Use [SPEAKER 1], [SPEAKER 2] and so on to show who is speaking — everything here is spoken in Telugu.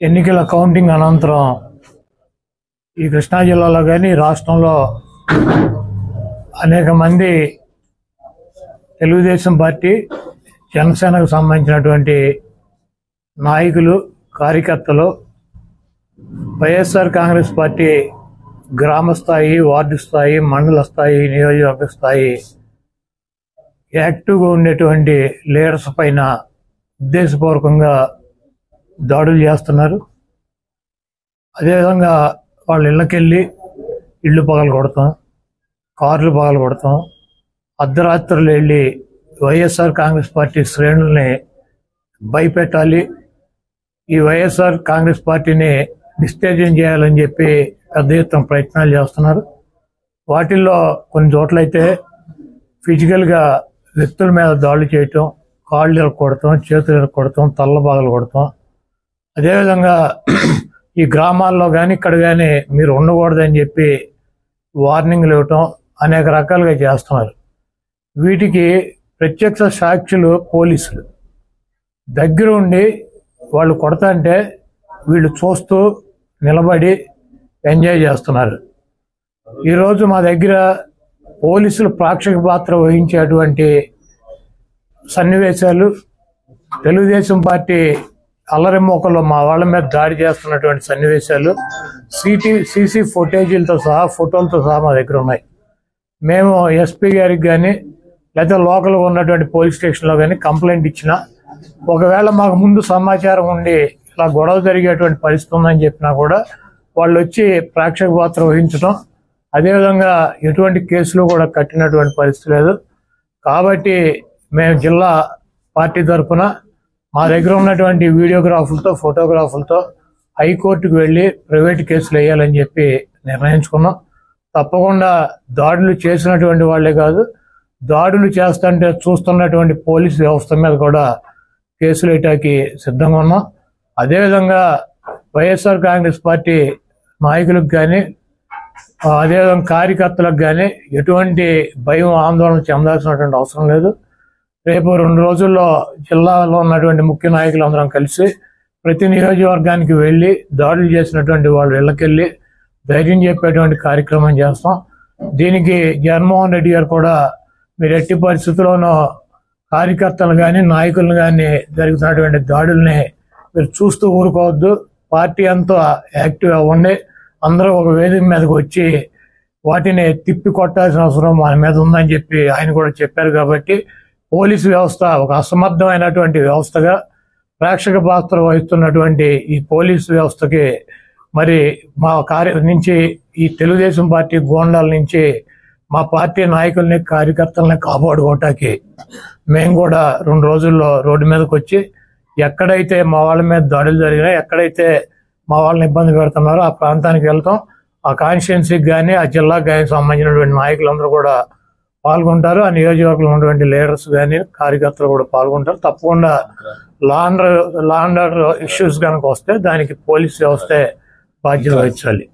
[SPEAKER 1] ఎన్నికల కౌంటింగ్ అనంతరం ఈ కృష్ణా జిల్లాలో కానీ రాష్ట్రంలో అనేక మంది తెలుగుదేశం పార్టీ జనసేనకు సంబంధించినటువంటి నాయకులు కార్యకర్తలు వైఎస్ఆర్ కాంగ్రెస్ పార్టీ గ్రామ స్థాయి, వార్డు స్థాయి, మండల స్థాయి, నియోజకవర్గ స్థాయి యాక్టివ్గా ఉండేటువంటి లీడర్స్ పైన ఉద్దేశపూర్వకంగా దాడులు చేస్తున్నారు. అదేవిధంగా వాళ్ళ ఇళ్ళకెళ్ళి ఇళ్ళు పగలు కొడతాం, కార్లు పగలు కొడతాం, అర్ధరాత్రులు వెళ్ళి వైఎస్ఆర్ కాంగ్రెస్ పార్టీ శ్రేణుల్ని భయపెట్టాలి, ఈ వైఎస్ఆర్ కాంగ్రెస్ పార్టీని డిస్టేజన్ చేయాలని చెప్పి పెద్ద ఎత్తున ప్రయత్నాలు చేస్తున్నారు. వాటిల్లో కొన్ని చోట్లయితే ఫిజికల్గా వ్యక్తుల మీద దాడులు చేయటం, కాళ్ళు ఇరక్కొడతాం, చేతులు ఇరక్కొడతాం, తల్ల బాగలు కొడతాం. అదేవిధంగా ఈ గ్రామాల్లో కానీ ఇక్కడ కానీ మీరు ఉండకూడదని చెప్పి వార్నింగ్లు ఇవ్వటం అనేక రకాలుగా చేస్తున్నారు. వీటికి ప్రత్యక్ష సాక్షులు పోలీసులు దగ్గర ఉండి వాళ్ళు కొడతాంటే వీళ్ళు చూస్తూ నిలబడి ఎంజాయ్ చేస్తున్నారు. ఈరోజు మా దగ్గర పోలీసులు ప్రేక్షక పాత్ర వహించేటువంటి సన్నివేశాలు, తెలుగుదేశం పార్టీ అల్లరిమోకల్లో మా వాళ్ళ మీద దాడి చేస్తున్నటువంటి సన్నివేశాలు సీసీ ఫుటేజీలతో సహా, ఫోటోలతో సహా మా దగ్గర ఉన్నాయి. మేము ఎస్పీ గారికి కానీ లేదా లోకల్గా ఉన్నటువంటి పోలీస్ స్టేషన్లో కానీ కంప్లైంట్ ఇచ్చినా, ఒకవేళ మాకు ముందు సమాచారం ఉండి ఇలా గొడవ జరిగేటువంటి పరిస్థితి ఉందని చెప్పినా కూడా వాళ్ళు వచ్చి ప్రేక్షక పాత్ర వహించడం, అదేవిధంగా ఎటువంటి కేసులు కూడా కట్టినటువంటి పరిస్థితి లేదు. కాబట్టి మేము జిల్లా పార్టీ తరఫున మా దగ్గర ఉన్నటువంటి వీడియోగ్రాఫులతో, ఫోటోగ్రాఫులతో హైకోర్టుకు వెళ్ళి ప్రైవేట్ కేసులు వేయాలని చెప్పి నిర్ణయించుకున్నాం. తప్పకుండా దాడులు చేసినటువంటి వాళ్లే కాదు, దాడులు చేస్తుంటే చూస్తున్నటువంటి పోలీసు వ్యవస్థ మీద కూడా కేసులు వేయటానికి సిద్ధంగా ఉన్నాం. అదేవిధంగా వైఎస్ఆర్ కాంగ్రెస్ పార్టీ నాయకులకు కానీ, అదేవిధంగా కార్యకర్తలకు కానీ ఎటువంటి భయం, ఆందోళన చెందాల్సినటువంటి అవసరం లేదు. రేపు 2 రోజుల్లో జిల్లాలో ఉన్నటువంటి ముఖ్య నాయకులందరం కలిసి ప్రతి నియోజకవర్గానికి వెళ్ళి దాడులు చేసినటువంటి వాళ్ళ ఇళ్ళకెళ్ళి ధైర్యం చెప్పేటువంటి కార్యక్రమం చేస్తాం. దీనికి జగన్మోహన్ రెడ్డి గారు కూడా మీరు ఎట్టి పరిస్థితుల్లోనూ కార్యకర్తలు కానీ, నాయకులను కానీ జరుగుతున్నటువంటి దాడుల్ని మీరు చూస్తూ ఊరుకోవద్దు, పార్టీ అంతా యాక్టివ్గా ఉండి అందరూ ఒక వేదిక మీదకి వచ్చి వాటిని తిప్పి కొట్టాల్సిన అవసరం మన మీద ఉందని చెప్పి ఆయన కూడా చెప్పారు. కాబట్టి పోలీసు వ్యవస్థ ఒక అసమర్థమైనటువంటి వ్యవస్థగా ప్రేక్షక పాత్ర వహిస్తున్నటువంటి ఈ పోలీసు వ్యవస్థకి మరి మా నుంచి ఈ తెలుగుదేశం పార్టీ గోండాల నుంచి మా పార్టీ నాయకుల్ని, కార్యకర్తల్ని కాపాడుకోవటానికి మేము కూడా 2 రోజుల్లో రోడ్డు మీదకి వచ్చి ఎక్కడైతే మా వాళ్ళ మీద దాడులు జరిగినాయి, ఎక్కడైతే మా వాళ్ళని ఇబ్బంది పెడుతున్నారో ఆ ప్రాంతానికి వెళ్తాం. ఆ కాన్స్టిట్యున్సీకి కానీ, ఆ జిల్లాకు కానీ సంబంధించినటువంటి నాయకులందరూ కూడా పాల్గొంటారు. ఆ నియోజకవర్గంలో ఉన్నటువంటి లీడర్స్ కానీ, కార్యకర్తలు కూడా పాల్గొంటారు. తప్పకుండా లా అండ్ ఆర్డర్ ఇష్యూస్ కనుక వస్తే దానికి పోలీస్ వ్యవస్థే బాధ్యత వహించాలి.